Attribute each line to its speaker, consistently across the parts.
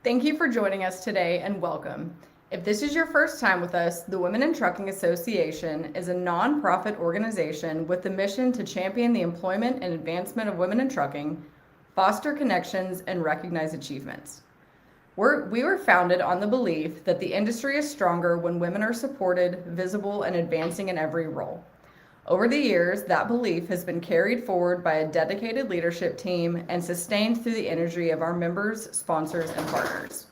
Speaker 1: Thank you for joining us today and welcome. If this is your first time with us, the Women in Trucking Association is a nonprofit organization with the mission to champion the employment and advancement of women in trucking, foster connections, and recognize achievements. We were founded on the belief that the industry is stronger when women are supported, visible, and advancing in every role. Over the years, that belief has been carried forward by a dedicated leadership team and sustained through the energy of our members, sponsors, and partners.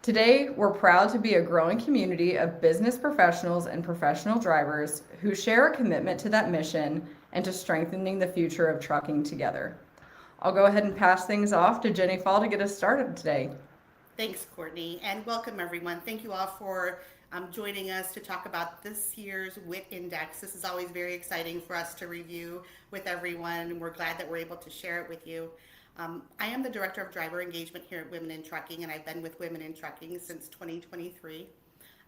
Speaker 1: Today, we're proud to be a growing community of business professionals and professional drivers who share a commitment to that mission and to strengthening the future of trucking together. I'll go ahead and pass things off to Jenny Fall to get us started today.
Speaker 2: Thanks, Courtney, and welcome everyone. Thank you all for joining us to talk about this year's WIT Index. This is always very exciting for us to review with everyone, and we're glad that we're able to share it with you. I am the Director of Driver Engagement here at Women in Trucking, and I've been with Women in Trucking since 2023.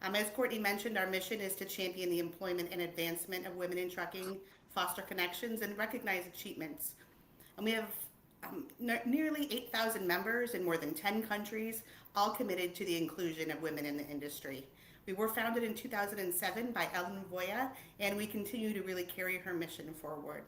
Speaker 2: As Courtney mentioned, our mission is to champion the employment and advancement of women in trucking, foster connections, and recognize achievements. And we have nearly 8,000 members in more than 10 countries, all committed to the inclusion of women in the industry. We were founded in 2007 by Ellen Voya, and we continue to really carry her mission forward.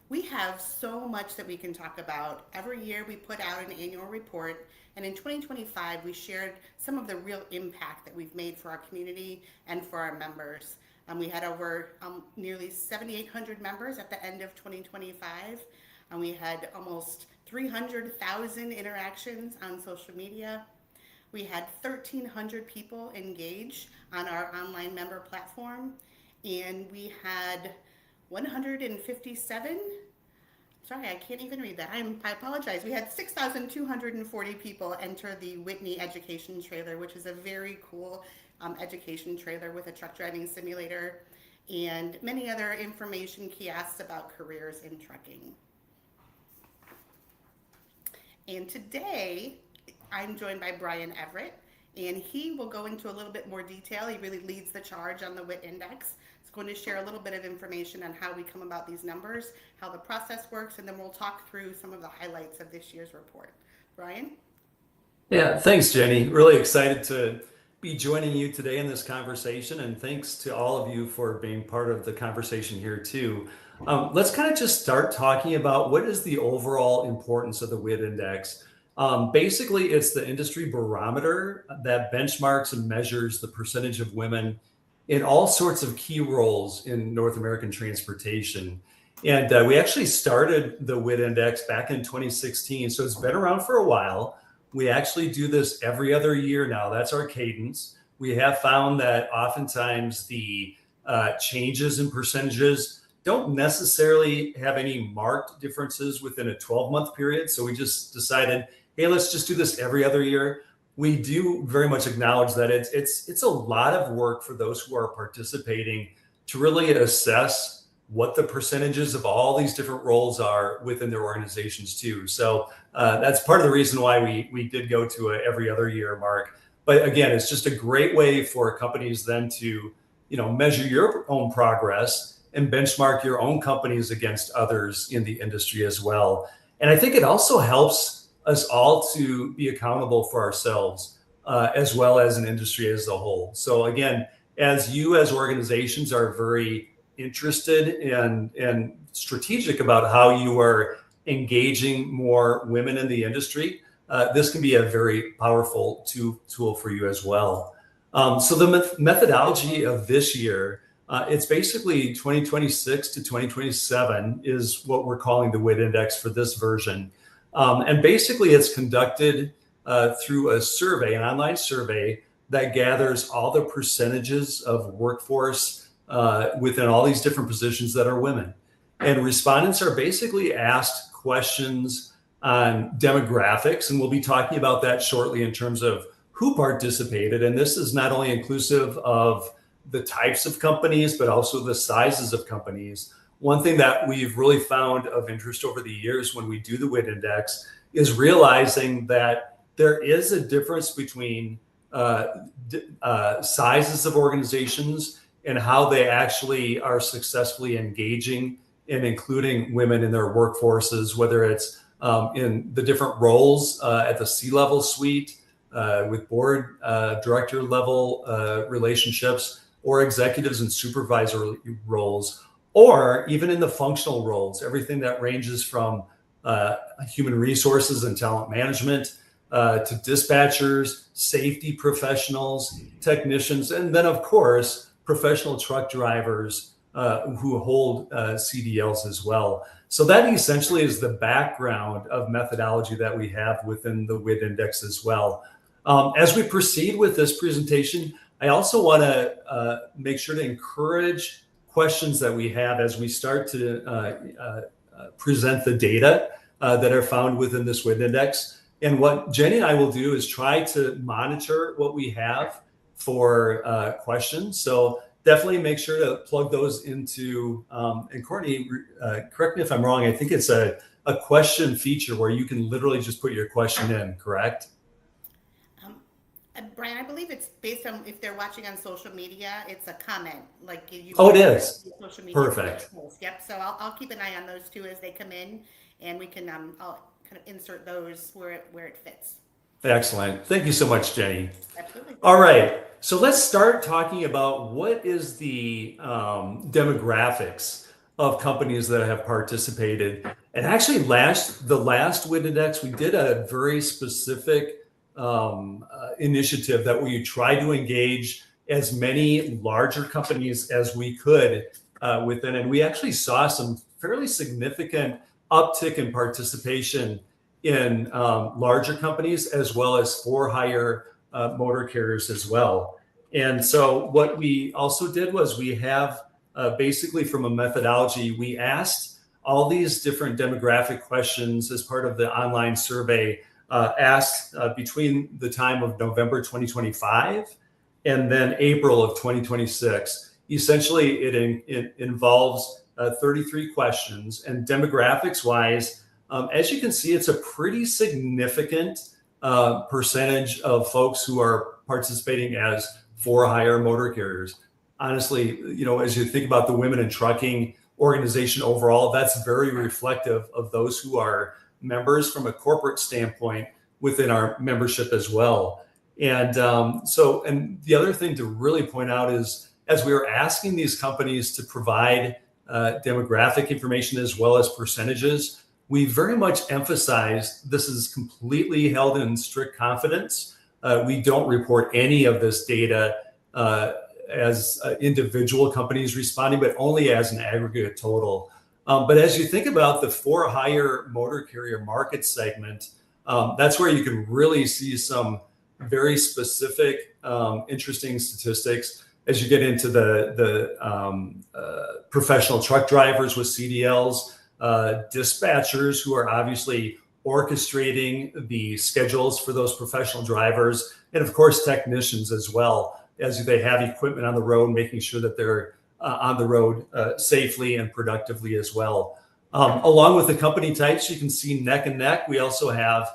Speaker 2: We have so much that we can talk about. Every year we put out an annual report, and in 2025 we shared some of the real impact that we've made for our community and for our members. We had over nearly 7,800 members at the end of 2025, and we had almost 300,000 interactions on social media. We had 1,300 people engage on our online member platform, and we had 157, sorry, I can't even read that. I apologize. We had 6,240 people enter the Whitney Education Trailer, which is a very cool education trailer with a truck driving simulator and many other information kiosks about careers in trucking. And today, I'm joined by Brian Everett, and he will go into a little bit more detail. He really leads the charge on the WIT Index. He's going to share a little bit of information on how we come about these numbers, how the process works, and then we'll talk through some of the highlights of this year's report. Brian?
Speaker 3: Yeah, thanks, Jenny. Really excited to be joining you today in this conversation, and thanks to all of you for being part of the conversation here too. Let's kind of just start talking about what is the overall importance of the WIT Index. Basically, it's the industry barometer that benchmarks and measures the percentage of women in all sorts of key roles in North American transportation. And we actually started the WIT Index back in 2016, so it's been around for a while. We actually do this every other year now. That's our cadence. We have found that oftentimes the changes in percentages don't necessarily have any marked differences within a 12-month period. So we just decided, hey, let's just do this every other year. We do very much acknowledge that it's a lot of work for those who are participating to really assess what the percentages of all these different roles are within their organizations too. So that's part of the reason why we did go to a every other year mark. But again, it's just a great way for companies then to, measure your own progress and benchmark your own companies against others in the industry as well. And I think it also helps us all to be accountable for ourselves as well as an industry as a whole. So again, as you as organizations are very interested and strategic about how you are engaging more women in the industry, this can be a very powerful tool for you as well. So the methodology of this year, it's basically 2026 to 2027 is what we're calling the WIT Index for this version. And basically it's conducted through a survey, an online survey that gathers all the percentages of workforce within all these different positions that are women. And respondents are basically asked questions on demographics, and we'll be talking about that shortly in terms of who participated. And this is not only inclusive of the types of companies, but also the sizes of companies. One thing that we've really found of interest over the years when we do the WIT Index is realizing that there is a difference between sizes of organizations and how they actually are successfully engaging and including women in their workforces, whether it's in the different roles at the C-level suite, with board director level relationships, or executives and supervisor roles, or even in the functional roles, everything that ranges from human resources and talent management to dispatchers, safety professionals, technicians, and then of course, professional truck drivers who hold CDLs as well. So that essentially is the background of methodology that we have within the WIT Index as well. As we proceed with this presentation, I also want to make sure to encourage questions that we have as we start to present the data that are found within this WIT Index. And what Jenny and I will do is try to monitor what we have for questions. So definitely make sure to plug those into, and Courtney, correct me if I'm wrong, I think it's a question feature where you can literally just put your question in, correct?
Speaker 2: Brian, I believe it's based on if they're watching on social media, it's a comment. Like you.
Speaker 3: Oh, it is.
Speaker 2: Social media
Speaker 3: Perfect.
Speaker 2: Yep. So I'll keep an eye on those two as they come in, and we can I'll kind of insert those where it fits.
Speaker 3: Excellent. Thank you so much, Jenny.
Speaker 2: Absolutely.
Speaker 3: All right. So let's start talking about what is the demographics of companies that have participated. And actually, the last WIT Index, we did a very specific initiative that we tried to engage as many larger companies as we could within, and we actually saw some fairly significant uptick in participation in larger companies as well as for-hire motor carriers as well. And so what we also did was we have basically from a methodology, we asked all these different demographic questions as part of the online survey asked between the time of November 2025 and then April of 2026. Essentially, it involves 33 questions, and demographics wise, as you can see, it's a pretty significant percentage of folks who are participating as for-hire motor carriers. Honestly, as you think about the Women in Trucking organization overall, that's very reflective of those who are members from a corporate standpoint within our membership as well. And and the other thing to really point out is, as we were asking these companies to provide demographic information as well as percentages, we very much emphasized this is completely held in strict confidence. We don't report any of this data as individual companies responding, but only as an aggregate total. But as you think about the for-hire motor carrier market segment, that's where you can really see some very specific, interesting statistics as you get into the professional truck drivers with CDLs, dispatchers who are obviously orchestrating the schedules for those professional drivers, and of course technicians as well, as they have equipment on the road, making sure that they're on the road safely and productively as well. Along with the company types, you can see neck and neck. We also have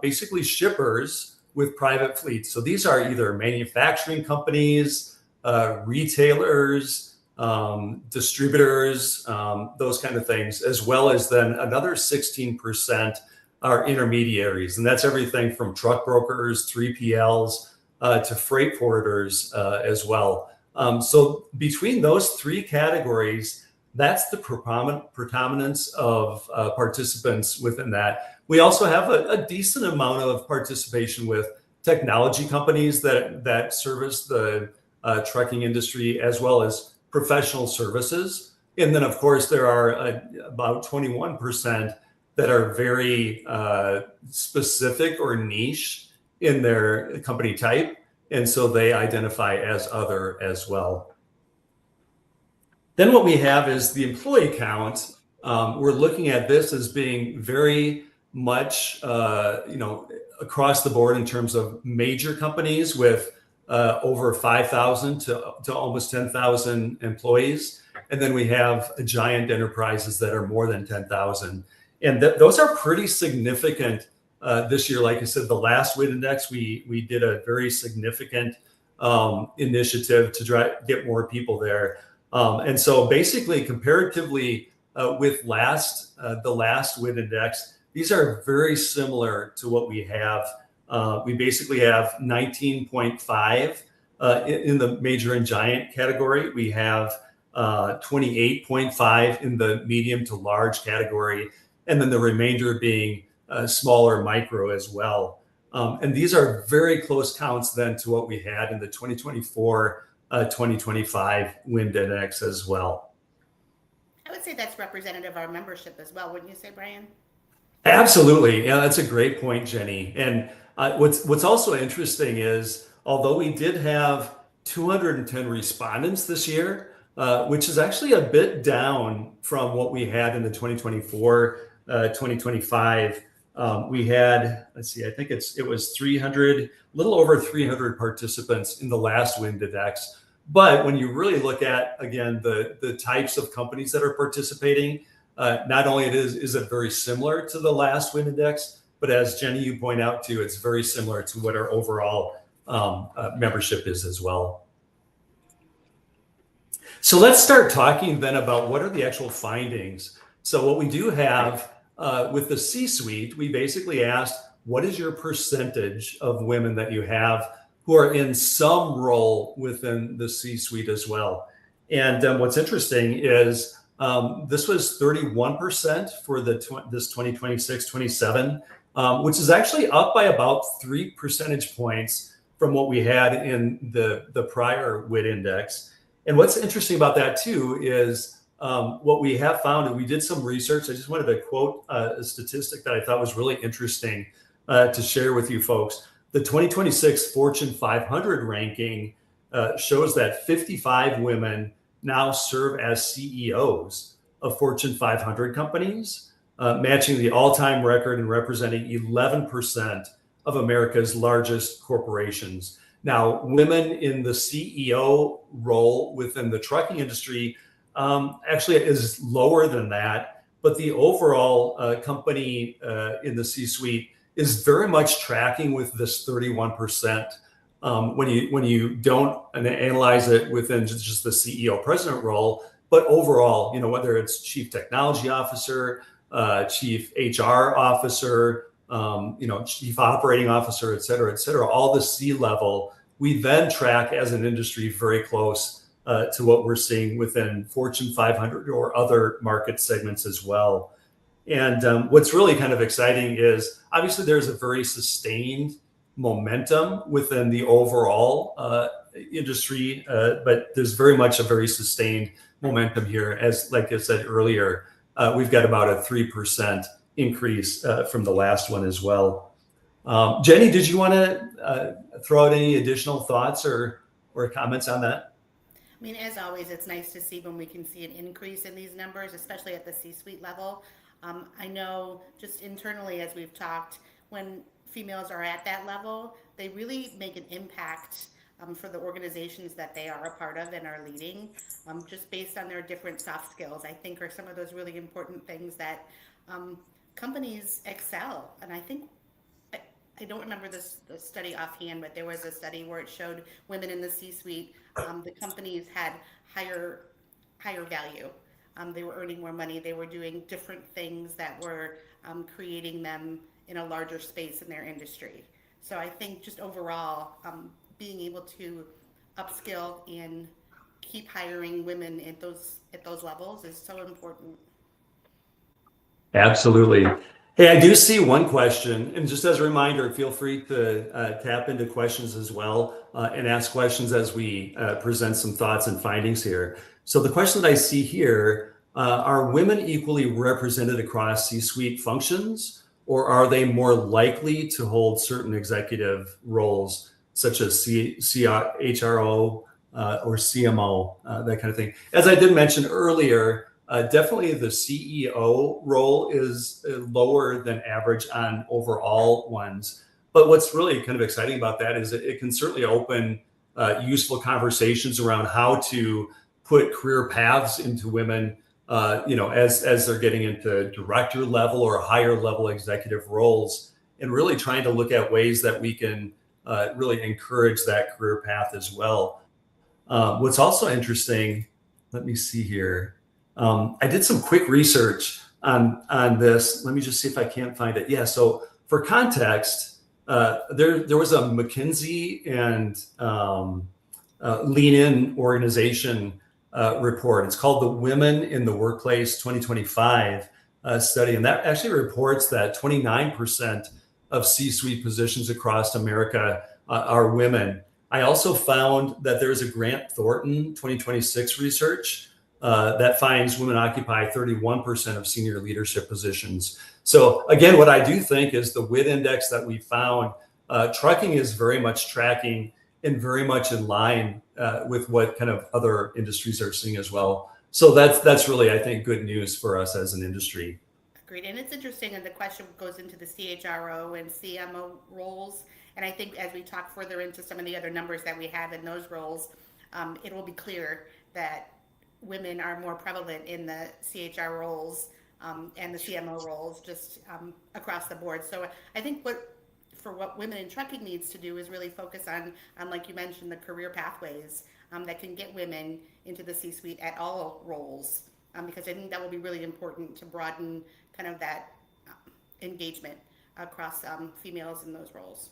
Speaker 3: basically shippers with private fleets. So these are either manufacturing companies, retailers, distributors, those kind of things, as well as then another 16% are intermediaries. And that's everything from truck brokers, 3PLs, to freight forwarders as well. So between those three categories, that's the predominance of participants within that. We also have a decent amount of participation with technology companies that service the trucking industry, as well as professional services. And then, of course, there are about 21% that are very specific or niche in their company type. And so they identify as other as well. Then what we have is the employee count. We're looking at this as being very much, across the board in terms of major companies with over 5,000 to almost 10,000 employees. And then we have giant enterprises that are more than 10,000. And those are pretty significant this year. Like I said, the last WIT Index, we did a very significant initiative to try to get more people there. And so basically, comparatively with the last WIT Index, these are very similar to what we have. We basically have 19.5 in the major and giant category. We have 28.5 in the medium to large category, and then the remainder being smaller micro as well. And these are very close counts then to what we had in the 2024 2025 WIT Index as well.
Speaker 2: I would say that's representative of our membership as well, wouldn't you say, Brian?
Speaker 3: Absolutely. Yeah, that's a great point, Jenny. And what's also interesting is, although we did have 210 respondents this year, which is actually a bit down from what we had in the 2024 2025. We had, let's see, I think it was 300, a little over 300 participants in the last WIT Index. But when you really look at, again, the types of companies that are participating, not only is it very similar to the last WIT Index, but as Jenny, you point out too, it's very similar to what our overall membership is as well. So let's start talking then about what are the actual findings. So what we do have with the C-suite, we basically asked, what is your percentage of women that you have who are in some role within the C-suite as well? And what's interesting is this was 31% for this 2026-27, which is actually up by about 3 percentage points from what we had in the prior WIT Index. And what's interesting about that too is what we have found, and we did some research. I just wanted to quote a statistic that I thought was really interesting to share with you folks. The 2026 Fortune 500 ranking shows that 55 women now serve as CEOs of Fortune 500 companies, matching the all-time record and representing 11% of America's largest corporations. Now, women in the CEO role within the trucking industry actually is lower than that, but the overall company in the C-suite is very much tracking with this 31%. When you don't analyze it within just the CEO president role, but overall, whether it's chief technology officer, chief HR officer, chief operating officer, et cetera, all the C-level, we then track as an industry very close to what we're seeing within Fortune 500 or other market segments as well. And what's really kind of exciting is obviously there's a very sustained momentum within the overall industry, but there's very much a very sustained momentum here. As like I said earlier, we've got about a 3% increase from the last one as well. Jenny, did you want to throw out any additional thoughts or comments on that?
Speaker 2: I mean, as always, it's nice to see when we can see an increase in these numbers, especially at the C-suite level. I know just internally, as we've talked, when females are at that level, they really make an impact for the organizations that they are a part of and are leading, just based on their different soft skills, I think are some of those really important things that companies excel. And I think, I don't remember the study offhand, but there was a study where it showed women in the C-suite, the companies had higher value. They were earning more money. They were doing different things that were creating them in a larger space in their industry. So I think just overall, being able to upskill and keep hiring women at those levels is so important.
Speaker 3: Absolutely. Hey, I do see one question, and just as a reminder, feel free to tap into questions as well and ask questions as we present some thoughts and findings here. So the question that I see here, are women equally represented across C-suite functions, or are they more likely to hold certain executive roles such as HRO or CMO, that kind of thing? As I did mention earlier, definitely the CEO role is lower than average on overall ones. But what's really kind of exciting about that is it can certainly open useful conversations around how to put career paths into women, as they're getting into director level or higher level executive roles, and really trying to look at ways that we can really encourage that career path as well. What's also interesting, let me see here. I did some quick research on this. Let me just see if I can't find it. Yeah. So for context, there was a McKinsey and Lean In organization report. It's called the Women in the Workplace 2025 study, and that actually reports that 29% of C-suite positions across America are women. I also found that there's a Grant Thornton 2026 research that finds women occupy 31% of senior leadership positions. So again, what I do think is the WIT Index that we found, trucking is very much tracking and very much in line with what kind of other industries are seeing as well. So that's really, I think, good news for us as an industry.
Speaker 2: Agreed. And it's interesting, and the question goes into the CHRO and CMO roles. And I think as we talk further into some of the other numbers that we have in those roles, it will be clear that women are more prevalent in the CHR roles and the CMO roles just across the board. So I think what women in trucking needs to do is really focus on like you mentioned, the career pathways that can get women into the C-suite at all roles, because I think that will be really important to broaden kind of that engagement across females in those roles.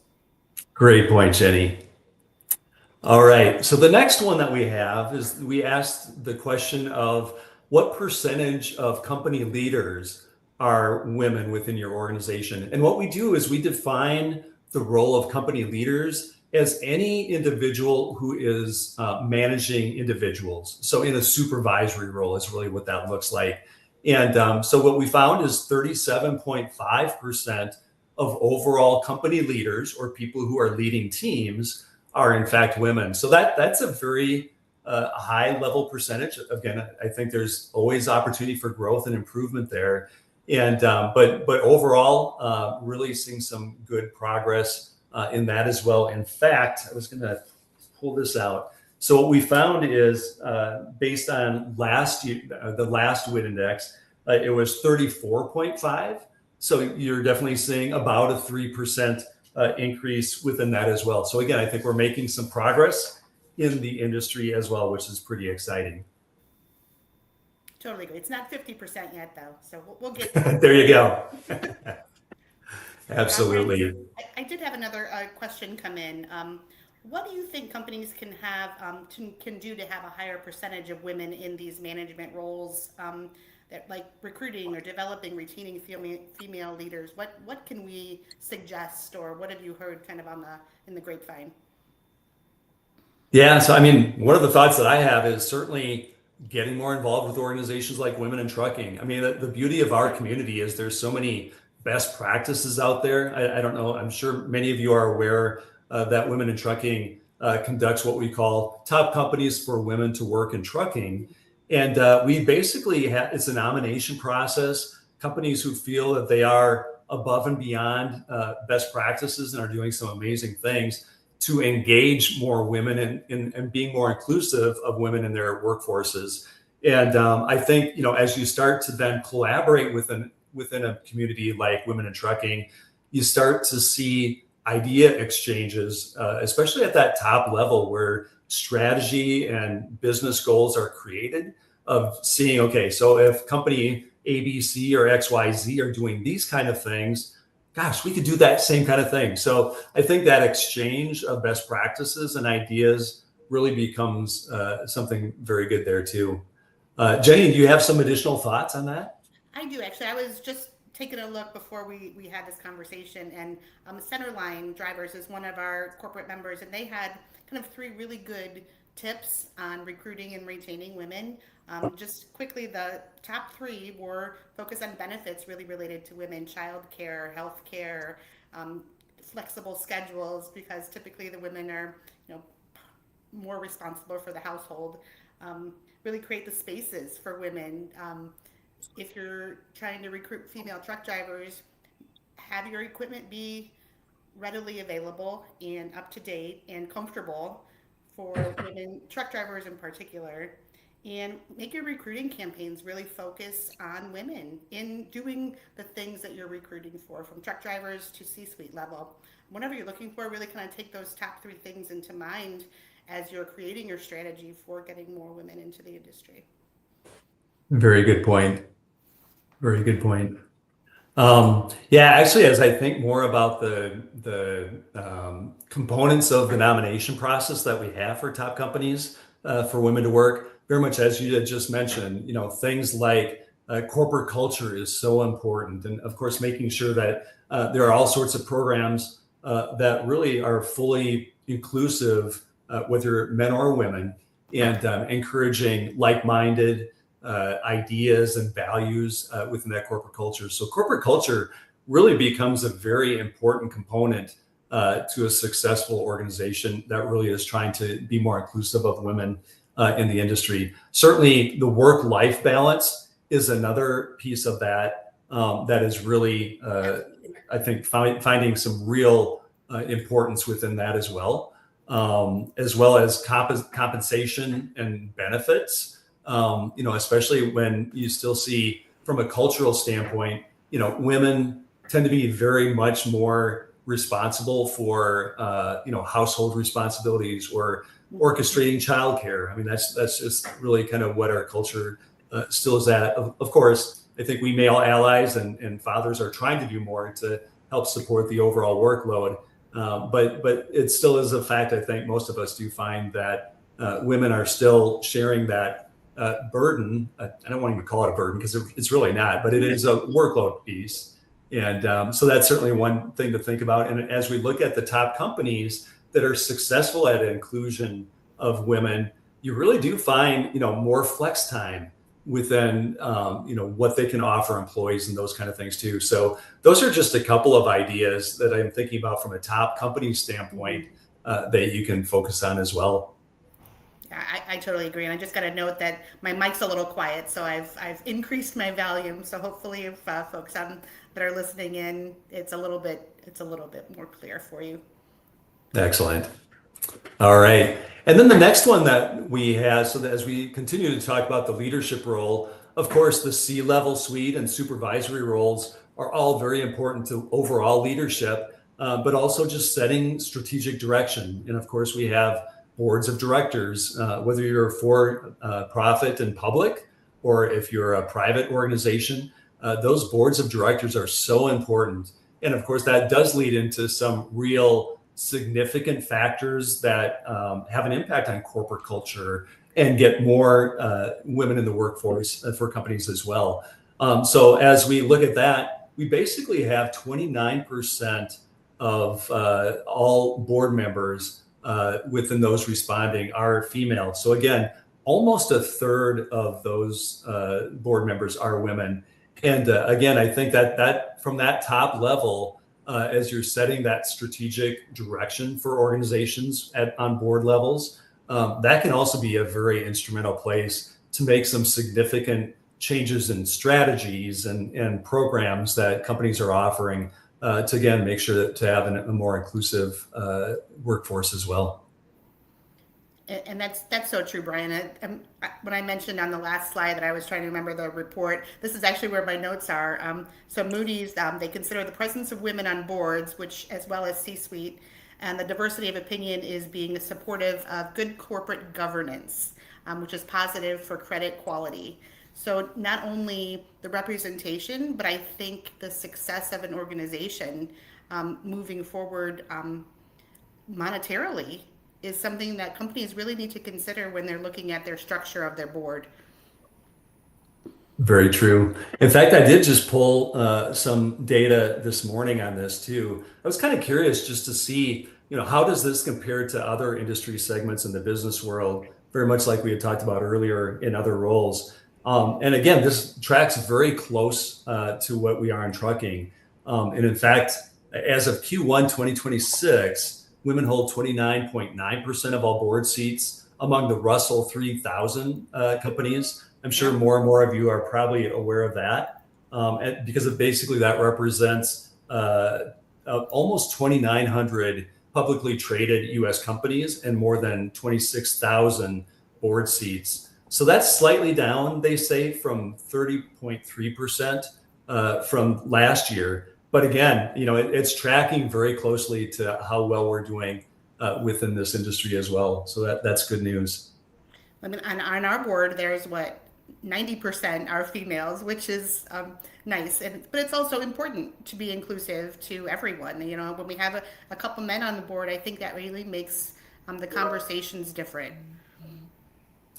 Speaker 3: Great point, Jenny. All right. So the next one that we have is we asked the question of what percentage of company leaders are women within your organization? And what we do is we define the role of company leaders as any individual who is managing individuals. So in a supervisory role is really what that looks like. And so what we found is 37.5% of overall company leaders or people who are leading teams are in fact women. So that's a very high level percentage. Again, I think there's always opportunity for growth and improvement there. And but overall, really seeing some good progress in that as well. In fact, I was going to pull this out. So what we found is based on last year, the last WIT index, it was 34.5. So you're definitely seeing about a 3% increase within that as well. So again, I think we're making some progress in the industry as well, which is pretty exciting.
Speaker 2: Totally agree. It's not 50% yet, though, so we'll get there.
Speaker 3: There you go. Absolutely.
Speaker 2: I did have another question come in. What do you think companies can have can do to have a higher percentage of women in these management roles, that like recruiting or developing, retaining female leaders? What can we suggest, or what have you heard kind of in the grapevine?
Speaker 3: Yeah, so I mean, one of the thoughts that I have is certainly getting more involved with organizations like Women in Trucking. I mean, the beauty of our community is there's so many best practices out there. I don't know, I'm sure many of you are aware that Women in Trucking conducts what we call top companies for women to work in trucking. And we basically have, it's a nomination process. Companies who feel that they are above and beyond best practices and are doing some amazing things to engage more women and being more inclusive of women in their workforces. And I think, you know, as you start to then collaborate within a community like Women in Trucking, you start to see idea exchanges, especially at that top level where strategy and business goals are created, of seeing, okay, so if company ABC or XYZ are doing these kind of things, gosh, we could do that same kind of thing. So I think that exchange of best practices and ideas really becomes something very good there too. Jenny, do you have some additional thoughts on that?
Speaker 2: I do, actually. I was just taking a look before we had this conversation, and Centerline Drivers is one of our corporate members, and they had kind of 3 really good tips on recruiting and retaining women. Just quickly, the top 3 were focus on benefits really related to women: childcare, healthcare, flexible schedules, because typically the women are, you know, more responsible for the household. Really create the spaces for women. If you're trying to recruit female truck drivers, have your equipment be readily available and up to date and comfortable for women truck drivers in particular. And make your recruiting campaigns really focus on women in doing the things that you're recruiting for, from truck drivers to C-suite level. Whatever you're looking for, really kind of take those top 3 things into mind as you're creating your strategy for getting more women into the industry.
Speaker 3: Very good point. Very good point. Yeah, actually, as I think more about the components of the nomination process that we have for top companies for women to work, very much as you had just mentioned, things like corporate culture is so important, and of course, making sure that there are all sorts of programs that really are fully inclusive, whether men or women, and encouraging like-minded ideas and values within that corporate culture. So corporate culture really becomes a very important component to a successful organization that really is trying to be more inclusive of women in the industry. Certainly, the work-life balance is another piece of that that is really, I think, finding some real importance within that as well as compensation and benefits. Especially when you still see from a cultural standpoint, women tend to be very much more responsible for, household responsibilities or orchestrating childcare. I mean, that's just really kind of what our culture still is at. Of course, I think we male allies and fathers are trying to do more to help support the overall workload. But it still is a fact. I think most of us do find that women are still sharing that burden. I don't want to even call it a burden because it's really not, but it is a workload piece. And so that's certainly one thing to think about. And as we look at the top companies that are successful at inclusion of women, you really do find, more flex time within, what they can offer employees and those kind of things too. So those are just a couple of ideas that I'm thinking about from a top company standpoint that you can focus on as well.
Speaker 2: Yeah, I totally agree. And I just got to note that my mic's a little quiet, so I've increased my volume. So hopefully, if folks that are listening in, it's a little bit more clear for you.
Speaker 3: Excellent. All right. And then the next one that we have, so that as we continue to talk about the leadership role, of course, the C-level suite and supervisory roles are all very important to overall leadership, but also just setting strategic direction. And of course, we have boards of directors, whether you're for profit and public, or if you're a private organization, those boards of directors are so important. And of course, that does lead into some real significant factors that have an impact on corporate culture and get more women in the workforce for companies as well. So as we look at that, we basically have 29% of all board members within those responding are female. So again, almost a third of those board members are women. And again, I think that from that top level, as you're setting that strategic direction for organizations on board levels, that can also be a very instrumental place to make some significant changes in strategies and programs that companies are offering to, again, make sure that to have a more inclusive workforce as well.
Speaker 2: And that's so true, Brian. When I mentioned on the last slide that I was trying to remember the report, this is actually where my notes are. So Moody's, they consider the presence of women on boards, which as well as C-suite, and the diversity of opinion is being supportive of good corporate governance, which is positive for credit quality. So not only the representation, but I think the success of an organization moving forward monetarily is something that companies really need to consider when they're looking at their structure of their board.
Speaker 3: Very true. In fact, I did just pull some data this morning on this too. I was kind of curious just to see, how does this compare to other industry segments in the business world, very much like we had talked about earlier in other roles. And again, this tracks very close to what we are in trucking. And in fact, as of Q1 2026, women hold 29.9% of all board seats among the Russell 3000 companies. I'm sure more and more of you are probably aware of that because basically that represents almost 2,900 publicly traded U.S. companies and more than 26,000 board seats. So that's slightly down, they say, from 30.3% from last year. But again, it's tracking very closely to how well we're doing within this industry as well. So that's good news.
Speaker 2: I mean, on our board, there's 90% are females, which is nice. But it's also important to be inclusive to everyone. You know, when we have a couple men on the board, I think that really makes the conversations different.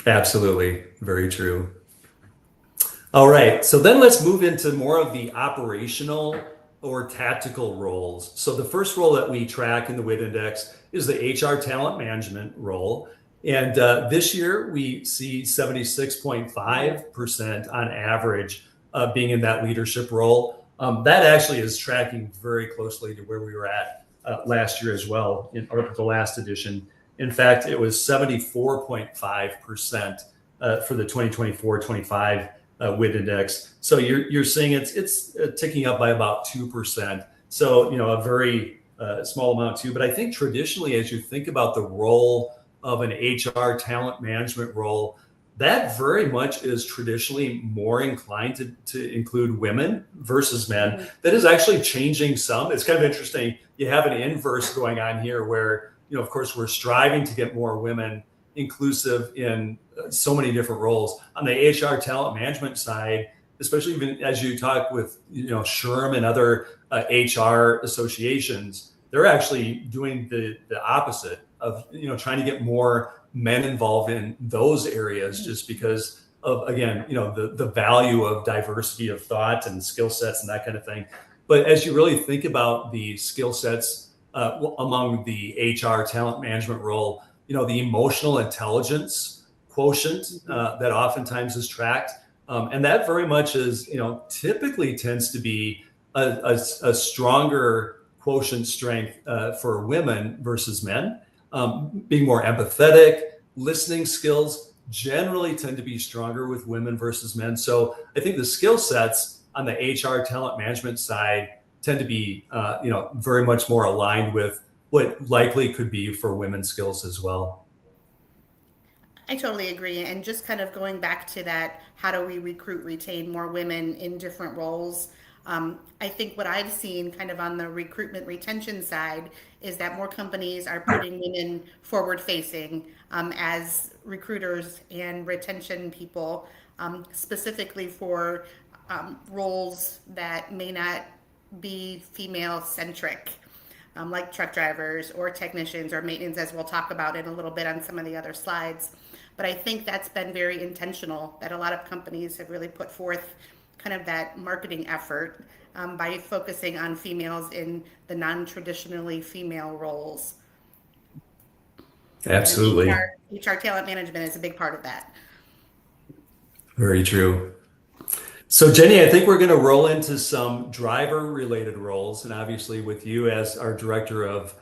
Speaker 3: Absolutely. Very true. All right. So then let's move into more of the operational or tactical roles. So the first role that we track in the WIT Index is the HR talent management role. And this year we see 76.5% on average being in that leadership role. That actually is tracking very closely to where we were at last year as well, or the last edition. In fact, it was 74.5% for the 2024-25 WIT Index. So you're seeing it's ticking up by about 2%. So, you know, a very small amount too. But I think traditionally, as you think about the role of an HR talent management role, that very much is traditionally more inclined to include women versus men. That is actually changing some. It's kind of interesting. You have an inverse going on here where, you know, of course, we're striving to get more women inclusive in so many different roles. On the HR talent management side, especially even as you talk with, you know, SHRM and other HR associations, they're actually doing the opposite of, you know, trying to get more men involved in those areas, just because of, again, you know, the value of diversity of thought and skill sets and that kind of thing. But as you really think about the skill sets among the HR talent management role, you know, the emotional intelligence quotient that oftentimes is tracked. And that very much is, you know, typically tends to be a stronger quotient strength for women versus men. Being more empathetic, listening skills generally tend to be stronger with women versus men. So I think the skill sets on the HR talent management side tend to be, you know, very much more aligned with what likely could be for women's skills as well.
Speaker 2: I totally agree. And just kind of going back to that, how do we recruit, retain more women in different roles? I think what I've seen kind of on the recruitment retention side is that more companies are putting women forward facing as recruiters and retention people, specifically for roles that may not be female centric. Like truck drivers or technicians or maintenance, as we'll talk about in a little bit on some of the other slides. But I think that's been very intentional, that a lot of companies have really put forth kind of that marketing effort by focusing on females in the non-traditionally female roles.
Speaker 3: Absolutely.
Speaker 2: HR talent management is a big part of that.
Speaker 3: Very true. So Jenny, I think we're going to roll into some driver related roles, and obviously with you as our director of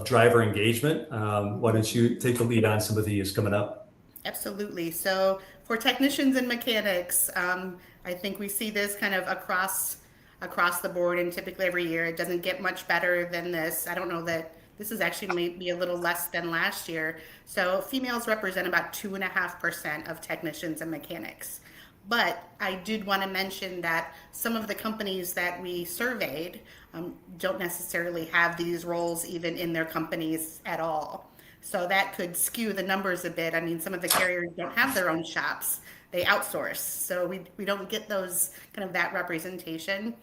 Speaker 3: driver engagement, why don't you take the lead on some of these coming up?
Speaker 2: Absolutely. So for technicians and mechanics, I think we see this kind of across the board, and typically every year. It doesn't get much better than this. I don't know that this is actually maybe a little less than last year. So females represent about 2.5% of technicians and mechanics. But I did want to mention that some of the companies that we surveyed don't necessarily have these roles even in their companies at all. So that could skew the numbers a bit. I mean, some of the carriers don't have their own shops. They outsource. So we don't get those kind of that representation.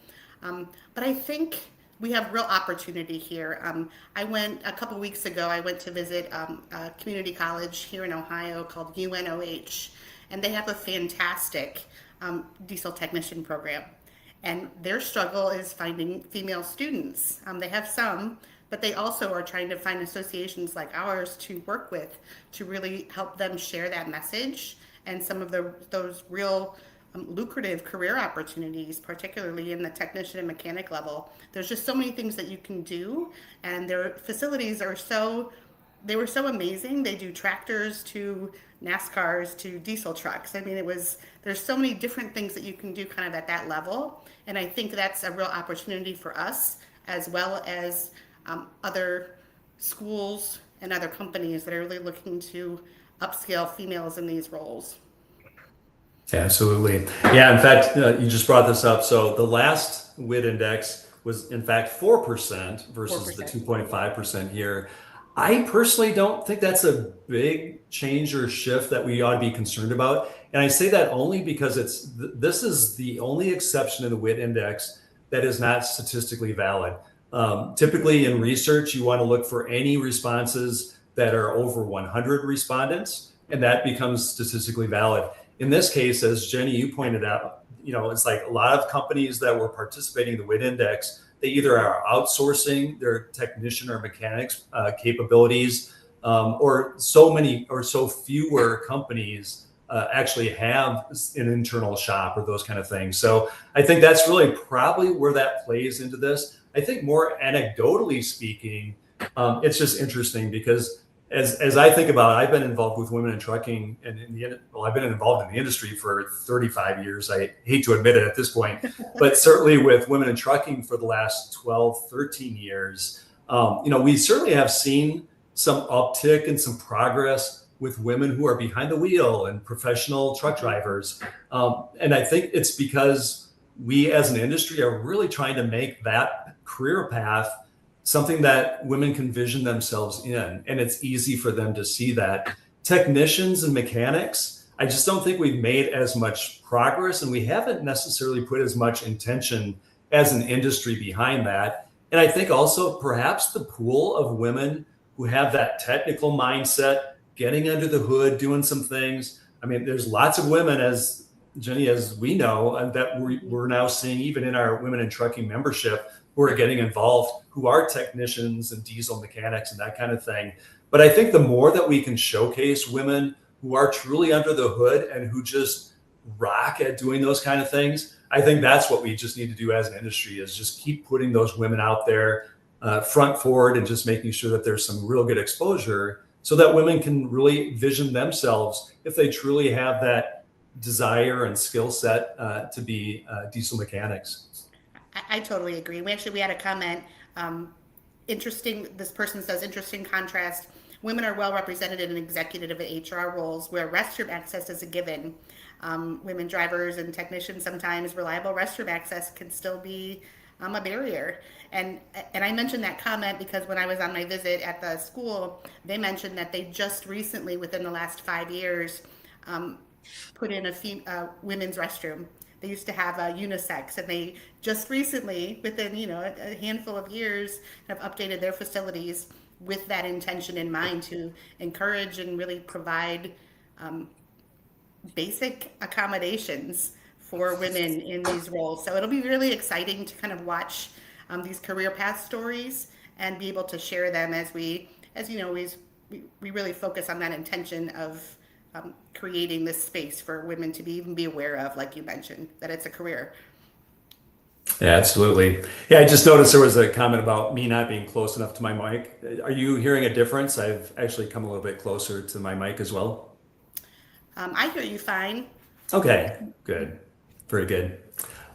Speaker 2: But I think we have real opportunity here. I went a couple weeks ago, I went to visit a community college here in Ohio called UNOH. And they have a fantastic diesel technician program. And their struggle is finding female students. They have some, but they also are trying to find associations like ours to work with to really help them share that message and some of those real lucrative career opportunities, particularly in the technician and mechanic level. There's just so many things that you can do, and their facilities they were so amazing. They do tractors to NASCARs to diesel trucks. I mean, there's so many different things that you can do kind of at that level. And I think that's a real opportunity for us, as well as other schools and other companies that are really looking to upscale females in these roles.
Speaker 3: Absolutely. Yeah, in fact, you just brought this up. So the last WIT index was in fact 4% versus 4%. The 2.5% here. I personally don't think that's a big change or shift that we ought to be concerned about. And I say that only because this is the only exception in the WIT index that is not statistically valid. Typically in research, you want to look for any responses that are over 100 respondents, and that becomes statistically valid. In this case, as Jenny, you pointed out, it's like a lot of companies that were participating in the WIT index, they either are outsourcing their technician or mechanics capabilities, or so fewer companies actually have an internal shop or those kind of things. So I think that's really probably where that plays into this. I think more anecdotally speaking, it's just interesting because as I think about it, I've been involved with women in trucking and I've been involved in the industry for 35 years. I hate to admit it at this point, but certainly with women in trucking for the last 12, 13 years, we certainly have seen some uptick and some progress with women who are behind the wheel and professional truck drivers. And I think it's because we as an industry are really trying to make that career path something that women can vision themselves in, and it's easy for them to see that. Technicians and mechanics, I just don't think we've made as much progress, and we haven't necessarily put as much intention as an industry behind that. And I think also perhaps the pool of women who have that technical mindset, getting under the hood, doing some things. I mean, there's lots of women, as Jenny, as we know, and that we're now seeing even in our Women in Trucking membership, who are getting involved, who are technicians and diesel mechanics and that kind of thing. But I think the more that we can showcase women who are truly under the hood and who just rock at doing those kind of things, I think that's what we just need to do as an industry, is just keep putting those women out there front forward and just making sure that there's some real good exposure so that women can really vision themselves, if they truly have that desire and skill set, to be diesel mechanics.
Speaker 2: I totally agree. We had a comment. Interesting. This person says, interesting contrast. Women are well represented in executive and HR roles where restroom access is a given. Women drivers and technicians, sometimes reliable restroom access can still be a barrier. And I mentioned that comment because when I was on my visit at the school, they mentioned that they just recently, within the last 5 years, put in a women's restroom. They used to have a unisex, and they just recently, within a handful of years, have updated their facilities with that intention in mind, to encourage and really provide basic accommodations for women in these roles. So it'll be really exciting to kind of watch these career path stories and be able to share them as we really focus on that intention of creating this space for women to even be aware of, like you mentioned, that it's a career.
Speaker 3: Yeah, absolutely. Yeah, I just noticed there was a comment about me not being close enough to my mic. Are you hearing a difference? I've actually come a little bit closer to my mic as well.
Speaker 2: I hear you fine.
Speaker 3: Okay, good. Very good.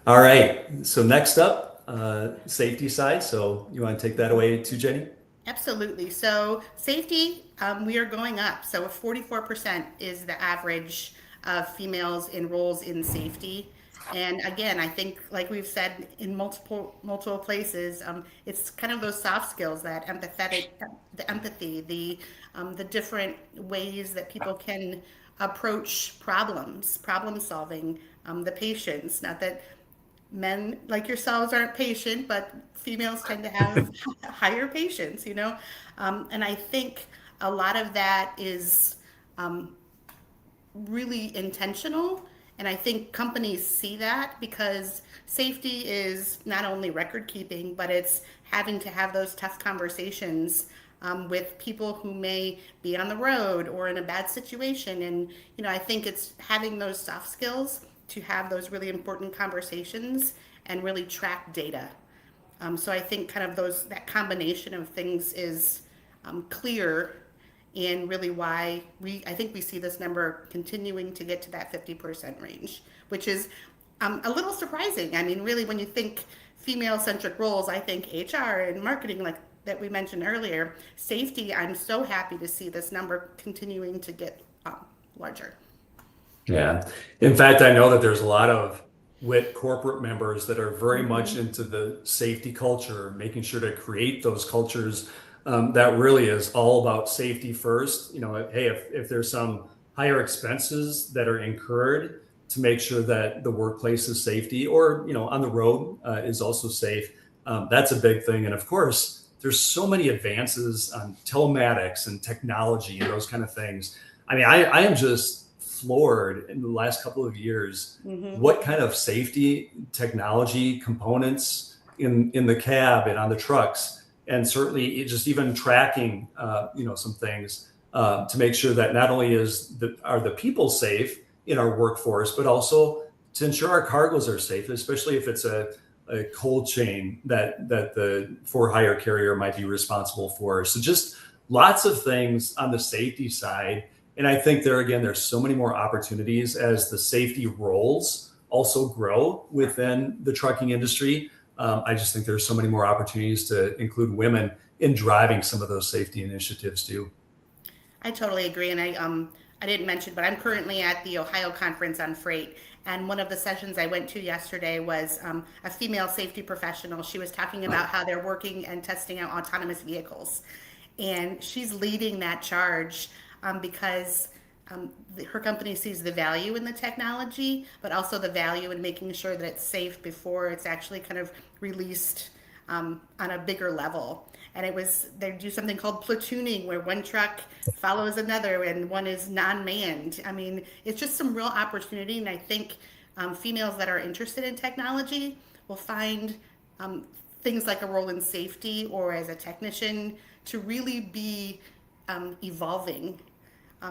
Speaker 3: All right. So next up, safety side. So you want to take that away too, Jenny?
Speaker 2: Absolutely. So safety, we are going up. So 44% is the average of females in roles in safety. And again, I think, like we've said in multiple places, it's kind of those soft skills, that the empathy, the different ways that people can approach problem solving, the patience. Not that men like yourselves aren't patient, but females tend to have higher patience, and I think a lot of that is really intentional. And I think companies see that, because safety is not only record keeping, but it's having to have those tough conversations with people who may be on the road or in a bad situation. And, I think it's having those soft skills to have those really important conversations and really track data. So I think kind of that combination of things is clear, and really why I think we see this number continuing to get to that 50% range, which is a little surprising. I mean, really, when you think female-centric roles, I think HR and marketing, like that we mentioned earlier. Safety, I'm so happy to see this number continuing to get larger.
Speaker 3: Yeah. In fact, I know that there's a lot of WIT corporate members that are very much into the safety culture, making sure to create those cultures that really is all about safety first. Hey, if there's some higher expenses that are incurred to make sure that the workplace is safety, or on the road is also safe, that's a big thing. And of course, there's so many advances on telematics and technology and those kind of things. I mean, I am just floored in the last couple of years what kind of safety technology components in the cab and on the trucks, and certainly just even tracking some things to make sure that not only are the people safe in our workforce, but also to ensure our cargoes are safe, especially if it's a cold chain that the for hire carrier might be responsible for. So just lots of things on the safety side. And I think there's so many more opportunities as the safety roles also grow within the trucking industry. I just think there's so many more opportunities to include women in driving some of those safety initiatives too.
Speaker 2: I totally agree. And I didn't mention, but I'm currently at the Ohio Conference on Freight. And one of the sessions I went to yesterday was a female safety professional. She was talking about how they're working and testing out autonomous vehicles. And she's leading that charge because her company sees the value in the technology, but also the value in making sure that it's safe before it's actually kind of released on a bigger level. And they do something called platooning, where one truck follows another and one is non-manned. I mean, it's just some real opportunity. And I think females that are interested in technology will find things like a role in safety or as a technician to really be evolving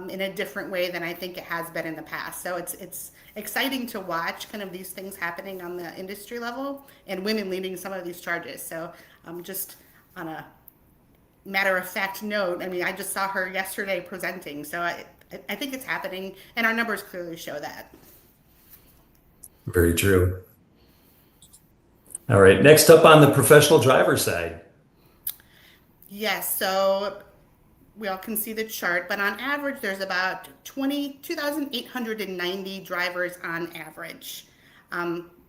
Speaker 2: in a different way than I think it has been in the past. So it's exciting to watch kind of these things happening on the industry level and women leading some of these charges. So just on a matter of fact note, I mean, I just saw her yesterday presenting. So I think it's happening, and our numbers clearly show that.
Speaker 3: Very true. All right, next up on the professional driver side.
Speaker 2: Yes, so we all can see the chart, but on average, there's about 2,890 drivers on average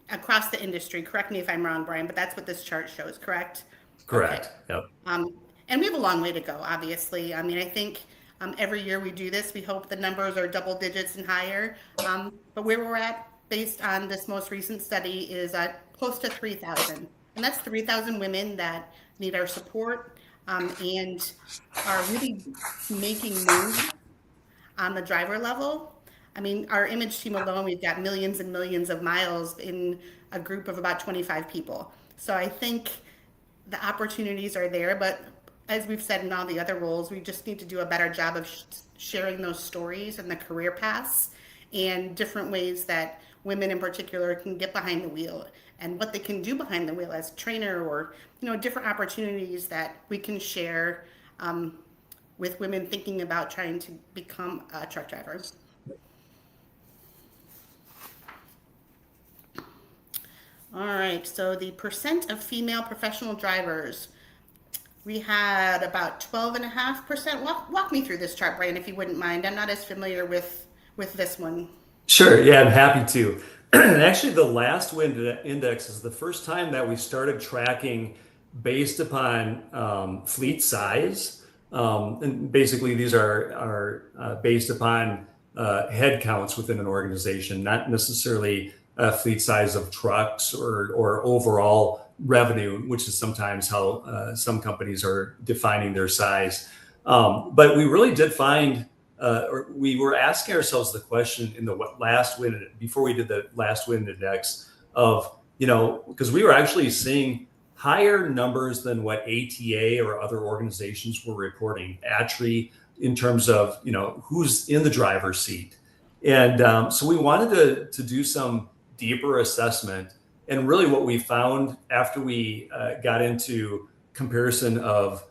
Speaker 2: across the industry. Correct me if I'm wrong, Brian, but that's what this chart shows, correct?
Speaker 3: Correct.
Speaker 2: Okay.
Speaker 3: Yep.
Speaker 2: And we have a long way to go, obviously. I mean, I think every year we do this, we hope the numbers are double digits and higher. But where we're at, based on this most recent study, is close to 3,000. And that's 3,000 women that need our support and are really making moves on the driver level. I mean, our image team alone, we've got millions and millions of miles in a group of about 25 people. So I think the opportunities are there, but as we've said in all the other roles, we just need to do a better job of sharing those stories and the career paths and different ways that women in particular can get behind the wheel and what they can do behind the wheel as a trainer, or different opportunities that we can share with women thinking about trying to become a truck driver. All right, so the percent of female professional drivers, we had about 12.5%. Walk me through this chart, Brian, if you wouldn't mind. I'm not as familiar with this one.
Speaker 3: Sure. Yeah, I'm happy to. Actually, the last WIT Index is the first time that we started tracking based upon fleet size. And basically, these are based upon head counts within an organization, not necessarily fleet size of trucks or overall revenue, which is sometimes how some companies are defining their size. But we really did find, or we were asking ourselves the question in the last WIT, before we did the last WIT Index, of, because we were actually seeing higher numbers than what ATA or other organizations were reporting, ATRI, in terms of, who's in the driver's seat. And so we wanted to do some deeper assessment. And really what we found after we got into comparison of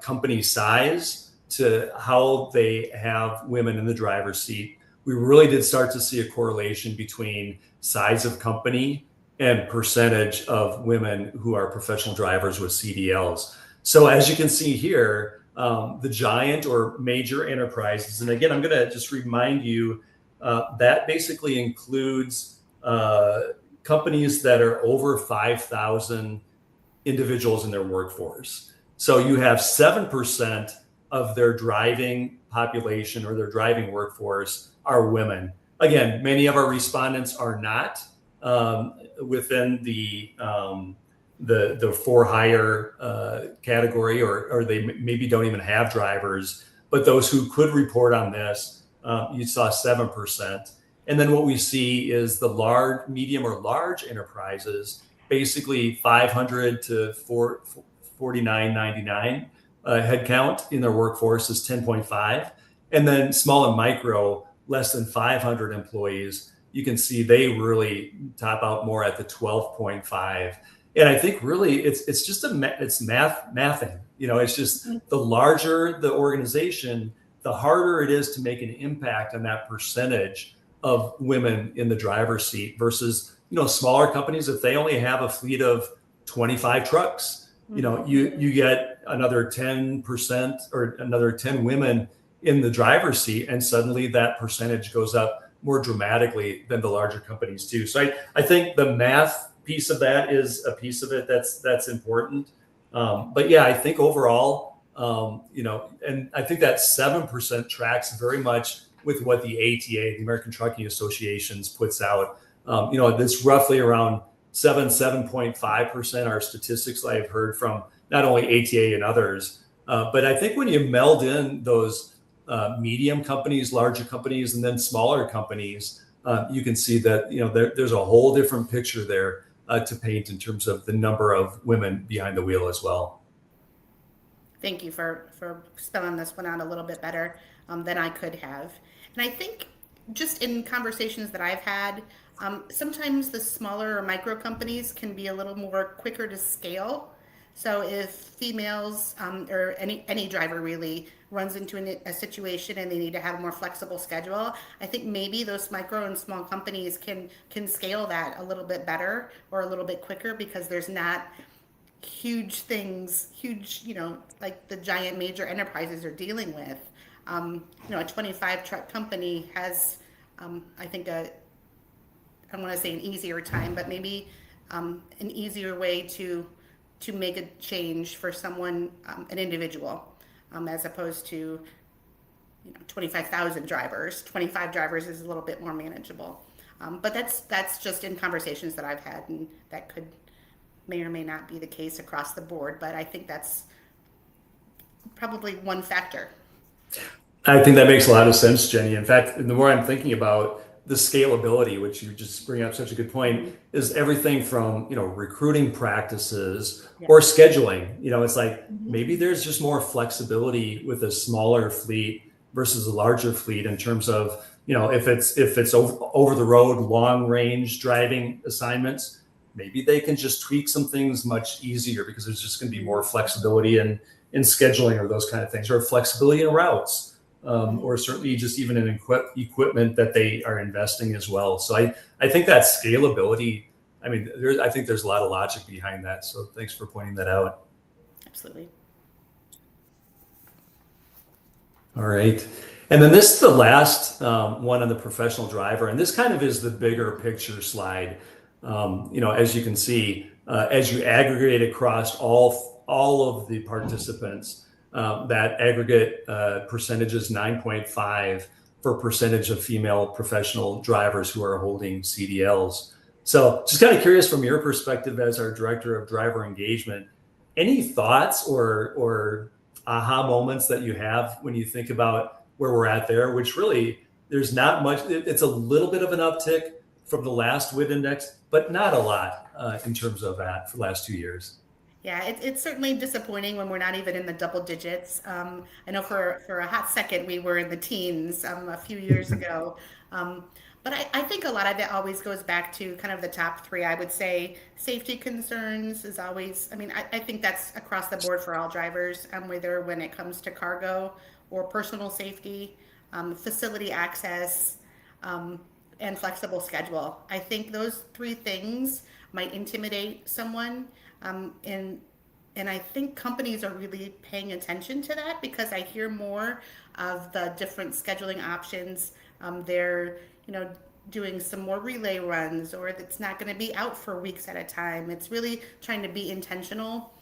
Speaker 3: company size to how they have women in the driver's seat, we really did start to see a correlation between size of company and percentage of women who are professional drivers with CDLs. So as you can see here, the giant or major enterprises, and again, I'm going to just remind you that basically includes companies that are over 5,000 individuals in their workforce. So you have 7% of their driving population or their driving workforce are women. Again, many of our respondents are not within the for hire category, or they maybe don't even have drivers. But those who could report on this, you saw 7%. And then what we see is the large, medium, or large enterprises, basically 500 to 49.99 headcount in their workforce is 10.5. And then small and micro, less than 500 employees, you can see they really top out more at the 12.5. And I think really it's just it's mathing. It's just the larger the organization, the harder it is to make an impact on that percentage of women in the driver's seat versus smaller companies. If they only have a fleet of 25 trucks, you get another 10% or another 10 women in the driver's seat, and suddenly that percentage goes up more dramatically than the larger companies do. So I think the math piece of that is a piece of it that's important. But yeah, I think overall, and I think that 7% tracks very much with what the ATA, the American Trucking Associations, puts out. That's roughly around 7.5% are statistics I've heard from not only ATA and others. But I think when you meld in those medium companies, larger companies, and then smaller companies, you can see that there's a whole different picture there to paint in terms of the number of women behind the wheel as well.
Speaker 2: Thank you for spelling this one out a little bit better than I could have. And I think just in conversations that I've had, sometimes the smaller or micro companies can be a little more quicker to scale. So if females or any driver really runs into a situation and they need to have a more flexible schedule, I think maybe those micro and small companies can scale that a little bit better or a little bit quicker, because there's not huge things, like the giant major enterprises are dealing with. A 25 truck company has, I think, I don't want to say an easier time, but maybe an easier way to make a change for someone, an individual, as opposed to 25,000 drivers. 25 drivers is a little bit more manageable. But that's just in conversations that I've had, and that may or may not be the case across the board, but I think that's probably one factor.
Speaker 3: I think that makes a lot of sense, Jenny. In fact, the more I'm thinking about the scalability, which you just bring up such a good point, is everything from recruiting practices or scheduling. It's like maybe there's just more flexibility with a smaller fleet versus a larger fleet in terms of if it's over the road long range driving assignments, maybe they can just tweak some things much easier because there's just going to be more flexibility in scheduling or those kind of things, or flexibility in routes. Or certainly just even in equipment that they are investing as well. So I think that scalability, I think there's a lot of logic behind that. So thanks for pointing that out.
Speaker 2: Absolutely.
Speaker 3: All right. And then this is the last one on the professional driver. And this kind of is the bigger picture slide. As you can see, as you aggregate across all of the participants, that aggregate percentage is 9.5 for percentage of female professional drivers who are holding CDLs. So just kind of curious from your perspective as our director of driver engagement, any thoughts or aha moments that you have when you think about where we're at there, which really there's not much, it's a little bit of an uptick from the last WIT Index, but not a lot in terms of that for the last 2 years.
Speaker 2: Yeah, it's certainly disappointing when we're not even in the double digits. I know for a hot second we were in the teens a few years ago. But I think a lot of it always goes back to kind of the top three. I would say safety concerns is always, I think that's across the board for all drivers, whether when it comes to cargo or personal safety, facility access, and flexible schedule. I think those three things might intimidate someone. And I think companies are really paying attention to that because I hear more of the different scheduling options. They're, doing some more relay runs, or it's not going to be out for weeks at a time. It's really trying to be intentional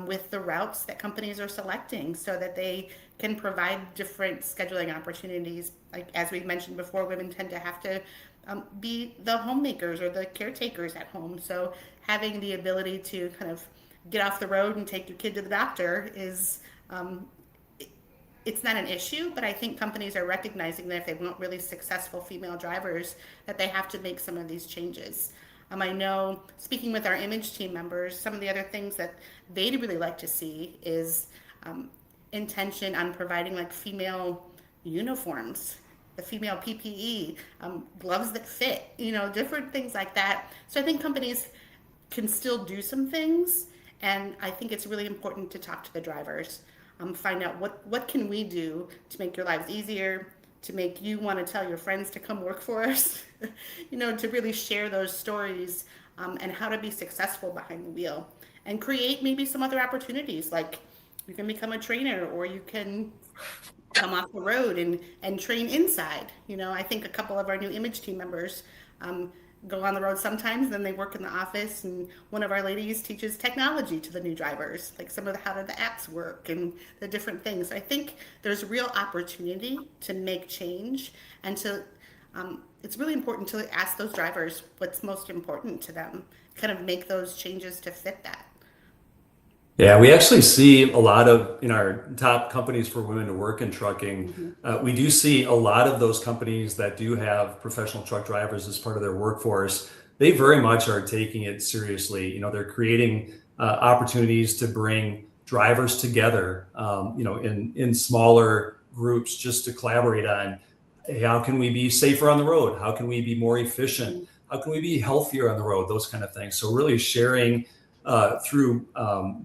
Speaker 2: with the routes that companies are selecting so that they can provide different scheduling opportunities. Like as we mentioned before, women tend to have to be the homemakers or the caretakers at home. So having the ability to kind of get off the road and take your kid to the doctor is it's not an issue, but I think companies are recognizing that if they want really successful female drivers, that they have to make some of these changes. I know, speaking with our image team members, some of the other things that they'd really like to see is intention on providing like female uniforms, the female PPE, gloves that fit, different things like that. So I think companies can still do some things, and I think it's really important to talk to the drivers. Find out what can we do to make your lives easier, to make you want to tell your friends to come work for us, to really share those stories and how to be successful behind the wheel and create maybe some other opportunities, like you can become a trainer or you can come off the road and train inside. I think a couple of our new image team members go on the road sometimes, then they work in the office, and one of our ladies teaches technology to the new drivers, like some of how do the apps work and the different things. I think there's real opportunity to make change, and it's really important to ask those drivers what's most important to them, kind of make those changes to fit that.
Speaker 3: Yeah, we actually see a lot of, in our top companies for women to work in trucking, we do see a lot of those companies that do have professional truck drivers as part of their workforce. They very much are taking it seriously. They're creating opportunities to bring drivers together, in smaller groups just to collaborate on, hey, how can we be safer on the road? How can we be more efficient? How can we be healthier on the road? Those kind of things. So really sharing through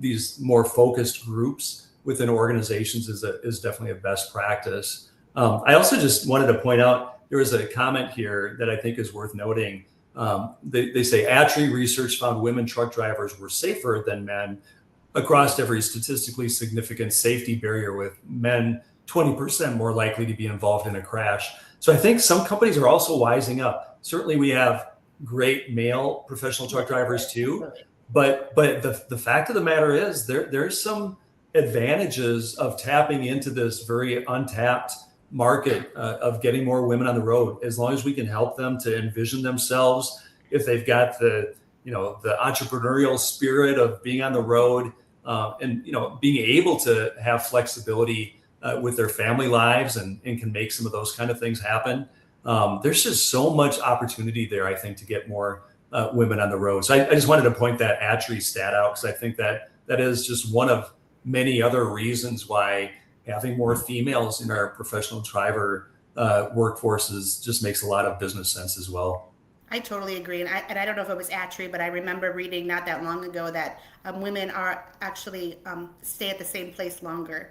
Speaker 3: these more focused groups within organizations is definitely a best practice. I also just wanted to point out, there was a comment here that I think is worth noting. They say ATRI research found women truck drivers were safer than men across every statistically significant safety barrier, with men 20% more likely to be involved in a crash. So I think some companies are also wising up. Certainly we have great male professional truck drivers too. But the fact of the matter is there's some advantages of tapping into this very untapped market of getting more women on the road, as long as we can help them to envision themselves, if they've got the entrepreneurial spirit of being on the road, and being able to have flexibility with their family lives and can make some of those kind of things happen. There's just so much opportunity there, I think, to get more women on the road. So I just wanted to point that ATRI stat out, because I think that is just one of many other reasons why having more females in our professional driver workforces just makes a lot of business sense as well.
Speaker 2: I totally agree. And I don't know if it was ATRI, but I remember reading not that long ago that women are actually stay at the same place longer.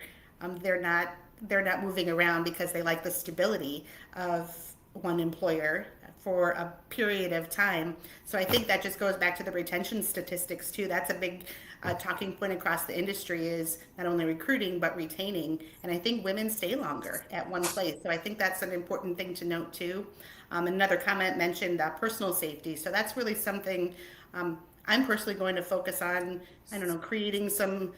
Speaker 2: They're not moving around because they like the stability of one employer for a period of time. So I think that just goes back to the retention statistics too. That's a big talking point across the industry, is not only recruiting but retaining. And I think women stay longer at one place. So I think that's an important thing to note too. Another comment mentioned personal safety. So that's really something I'm personally going to focus on, creating some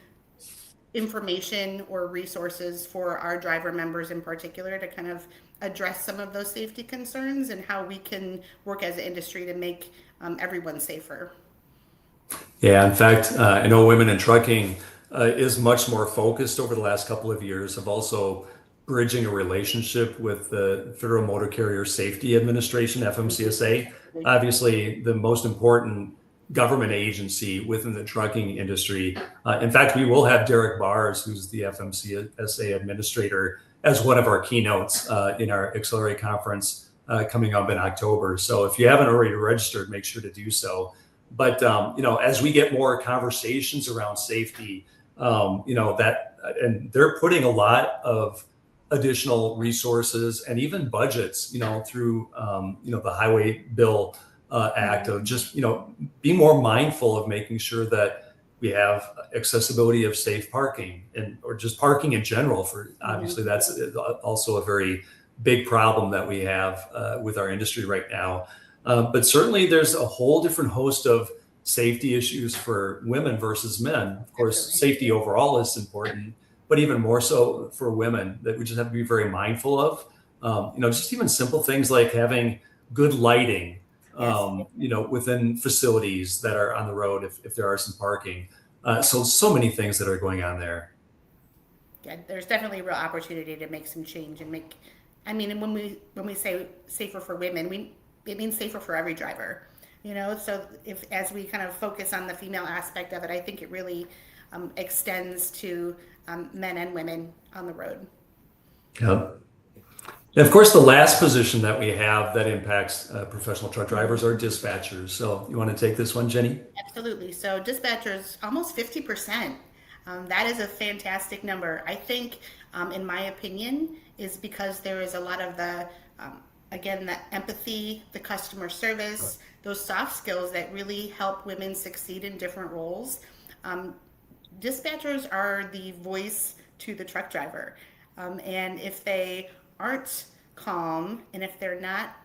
Speaker 2: information or resources for our driver members in particular to kind of address some of those safety concerns and how we can work as an industry to make everyone safer.
Speaker 3: Yeah, in fact, I know Women in Trucking is much more focused over the last couple of years of also bridging a relationship with the Federal Motor Carrier Safety Administration, FMCSA. Obviously, the most important government agency within the trucking industry. In fact, we will have Derek Bars, who's the FMCSA administrator, as one of our keynotes in our Accelerate conference coming up in October. So if you haven't already registered, make sure to do so. But as we get more conversations around safety, and they're putting a lot of additional resources and even budgets, through the Highway Bill Act, of just be more mindful of making sure that we have accessibility of safe parking or just parking in general. For obviously that's also a very big problem that we have with our industry right now. But certainly there's a whole different host of safety issues for women versus men. Of course,
Speaker 2: Absolutely.
Speaker 3: safety overall is important, but even more so for women that we just have to be very mindful of. Just even simple things like having good lighting,
Speaker 2: Yes.
Speaker 3: within facilities that are on the road if there are some parking. So many things that are going on there.
Speaker 2: Yeah, there's definitely a real opportunity to make some change and make. I mean, and when we say safer for women, it means safer for every driver. So if as we kind of focus on the female aspect of it, I think it really extends to men and women on the road.
Speaker 3: Yep. And of course, the last position that we have that impacts professional truck drivers are dispatchers. So you want to take this one, Jenny?
Speaker 2: Absolutely. So dispatchers, almost 50%. That is a fantastic number. I think, in my opinion, is because there is a lot of again, the empathy, the customer service, those soft skills that really help women succeed in different roles. Dispatchers are the voice to the truck driver. And if they aren't calm, and if they're not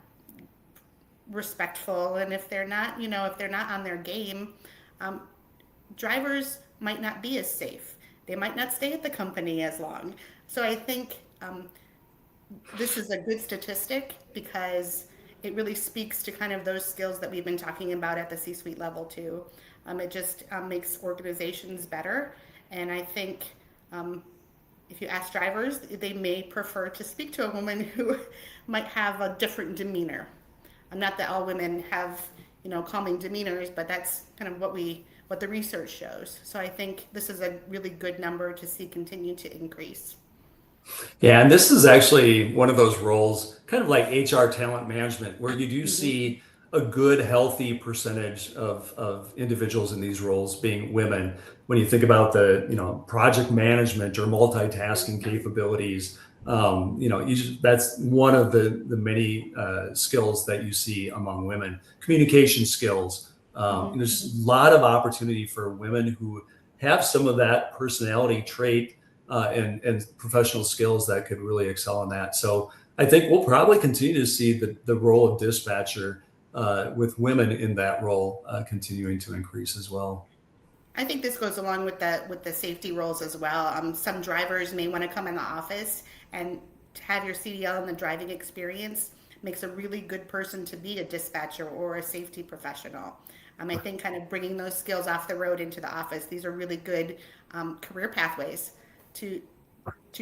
Speaker 2: respectful, and if they're not, if they're not on their game, drivers might not be as safe. They might not stay at the company as long. So I think this is a good statistic because it really speaks to kind of those skills that we've been talking about at the C-suite level too. It just makes organizations better. And I think if you ask drivers, they may prefer to speak to a woman who might have a different demeanor. Not that all women have, calming demeanors, but that's kind of what the research shows. So I think this is a really good number to see continue to increase.
Speaker 3: Yeah, and this is actually one of those roles, kind of like HR talent management, where you do see a good, healthy percentage of individuals in these roles being women. When you think about the, project management or multitasking capabilities, that's one of the many skills that you see among women. Communication skills. There's a lot of opportunity for women who have some of that personality trait and professional skills that could really excel in that. So I think we'll probably continue to see the role of dispatcher with women in that role continuing to increase as well.
Speaker 2: I think this goes along with the safety roles as well. Some drivers may want to come in the office, and to have your CDL and the driving experience makes a really good person to be a dispatcher or a safety professional. I think kind of bringing those skills off the road into the office, these are really good career pathways to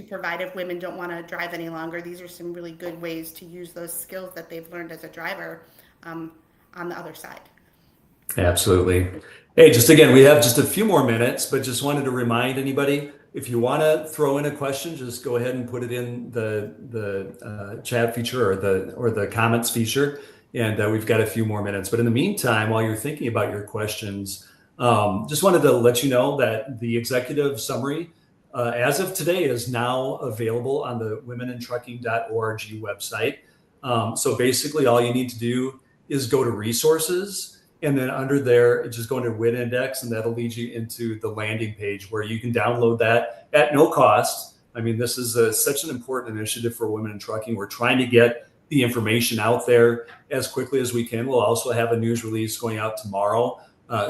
Speaker 2: provide if women don't want to drive any longer. These are some really good ways to use those skills that they've learned as a driver on the other side.
Speaker 3: Absolutely. Hey, just again, we have just a few more minutes, but just wanted to remind anybody, if you want to throw in a question, just go ahead and put it in the chat feature or the comments feature, and we've got a few more minutes. But in the meantime, while you're thinking about your questions, just wanted to let you know that the executive summary, as of today, is now available on the womenintrucking.org website. So basically, all you need to do is go to resources. And then under there, just go into WIT Index, and that'll lead you into the landing page where you can download that at no cost. I mean, this is such an important initiative for women in trucking. We're trying to get the information out there as quickly as we can. We'll also have a news release going out tomorrow.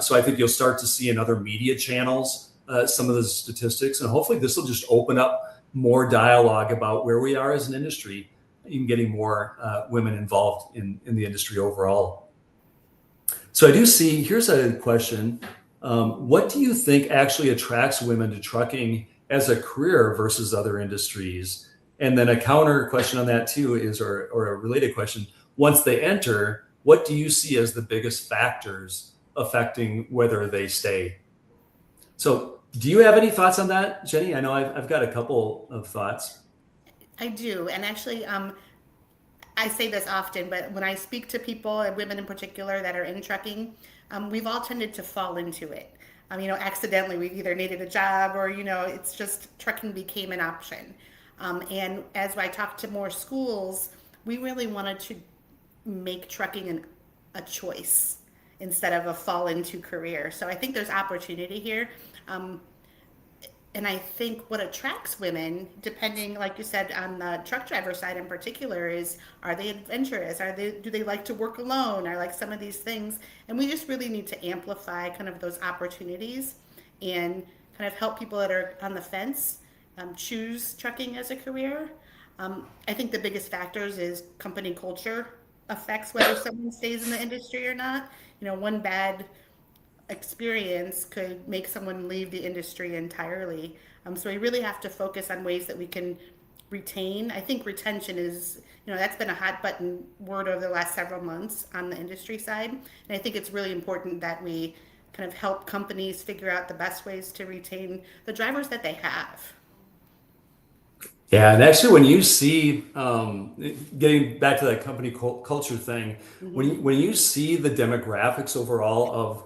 Speaker 3: So I think you'll start to see in other media channels some of the statistics, and hopefully this will just open up more dialogue about where we are as an industry, even getting more women involved in the industry overall. So I do see, here's a question. What do you think actually attracts women to trucking as a career versus other industries? And then a counter question on that too is, or a related question, once they enter, what do you see as the biggest factors affecting whether they stay? So do you have any thoughts on that, Jenny? I know I've got a couple of thoughts.
Speaker 2: I do. And actually, I say this often, but when I speak to people, and women in particular that are in trucking, we've all tended to fall into it. Accidentally, we've either needed a job or, it's just trucking became an option. And as I talked to more schools, we really wanted to make trucking a choice instead of a fall into career. So I think there's opportunity here. And I think what attracts women, depending, like you said, on the truck driver side in particular, is are they adventurous? Do they like to work alone? Or like some of these things? And we just really need to amplify kind of those opportunities and kind of help people that are on the fence choose trucking as a career. I think the biggest factors is company culture affects whether someone stays in the industry or not. One bad experience could make someone leave the industry entirely. So we really have to focus on ways that we can retain. I think retention is, that's been a hot button word over the last several months on the industry side. And I think it's really important that we kind of help companies figure out the best ways to retain the drivers that they have.
Speaker 3: Yeah, and actually, when you see, getting back to that company culture thing, when you see the demographics overall of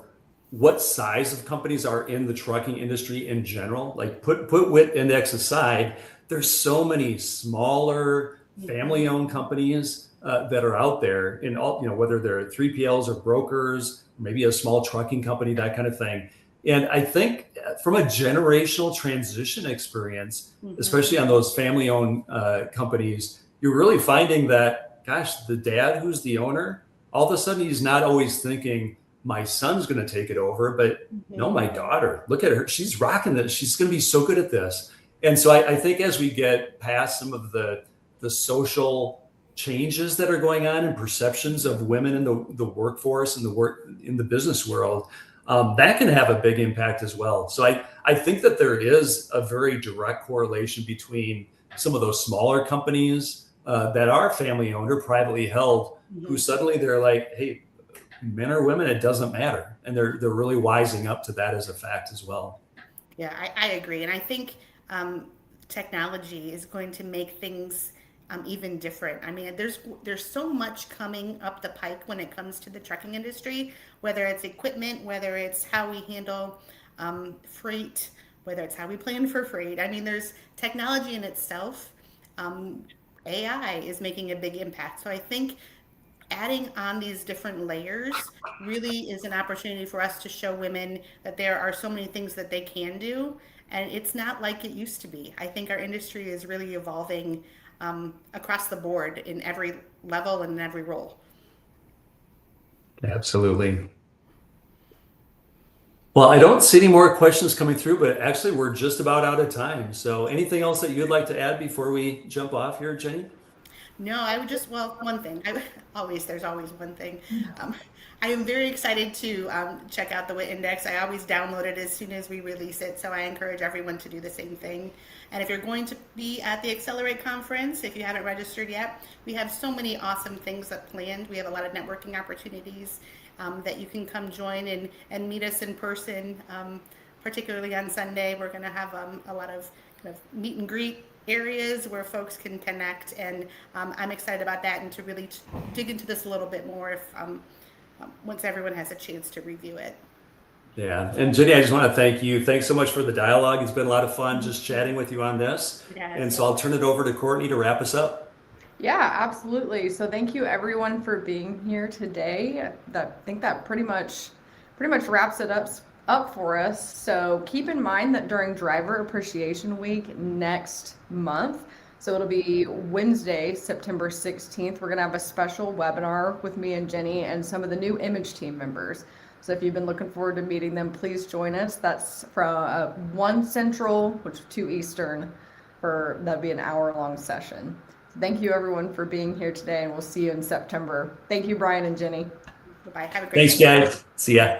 Speaker 3: what size of companies are in the trucking industry in general, like put WIT Index aside, there's so many smaller family-owned companies that are out there in all, whether they're 3PLs or brokers, maybe a small trucking company, that kind of thing. And I think from a generational transition experience, especially on those family-owned companies, you're really finding that, gosh, the dad who's the owner, all of a sudden he's not always thinking, my son's going to take it over, but no, my daughter, look at her. She's rocking this. She's going to be so good at this. And so I think as we get past some of the social changes that are going on and perceptions of women in the workforce and the business world, that can have a big impact as well. So I think that there is a very direct correlation between some of those smaller companies that are family owned or privately held, who suddenly they're like, hey, men or women, it doesn't matter. And they're really wising up to that as a fact as well.
Speaker 2: Yeah, I agree. And I think technology is going to make things even different. I mean, there's so much coming up the pike when it comes to the trucking industry, whether it's equipment, whether it's how we handle freight, whether it's how we plan for freight. I mean, there's technology in itself. AI is making a big impact. So I think adding on these different layers really is an opportunity for us to show women that there are so many things that they can do. And it's not like it used to be. I think our industry is really evolving across the board in every level and in every role.
Speaker 3: Absolutely. Well, I don't see any more questions coming through, but actually we're just about out of time. So anything else that you'd like to add before we jump off here, Jenny?
Speaker 2: No, I would just, one thing. There's always one thing. I am very excited to check out the WIT Index. I always download it as soon as we release it, so I encourage everyone to do the same thing. And if you're going to be at the Accelerate conference, if you haven't registered yet, we have so many awesome things planned. We have a lot of networking opportunities that you can come join and meet us in person. Particularly on Sunday, we're going to have a lot of kind of meet and greet areas where folks can connect, and I'm excited about that and to really dig into this a little bit more if once everyone has a chance to review it.
Speaker 3: Yeah, and Jenny, I just want to thank you. Thanks so much for the dialogue. It's been a lot of fun just chatting with you on this.
Speaker 2: Yes.
Speaker 3: And so I'll turn it over to Courtney to wrap us up.
Speaker 1: Yeah, absolutely. So thank you everyone for being here today. I think that pretty much wraps it up for us. So keep in mind that during Driver Appreciation Week next month, so it'll be Wednesday, September 16th, we're going to have a special webinar with me and Jenny and some of the new Image team members. So if you've been looking forward to meeting them, please join us. That's from 1 Central, which is 2 Eastern, that'll be an hour-long session. So thank you everyone for being here today, and we'll see you in September. Thank you, Brian and Jenny.
Speaker 2: Bye-bye. Have a great day.
Speaker 3: Thanks, guys. See ya.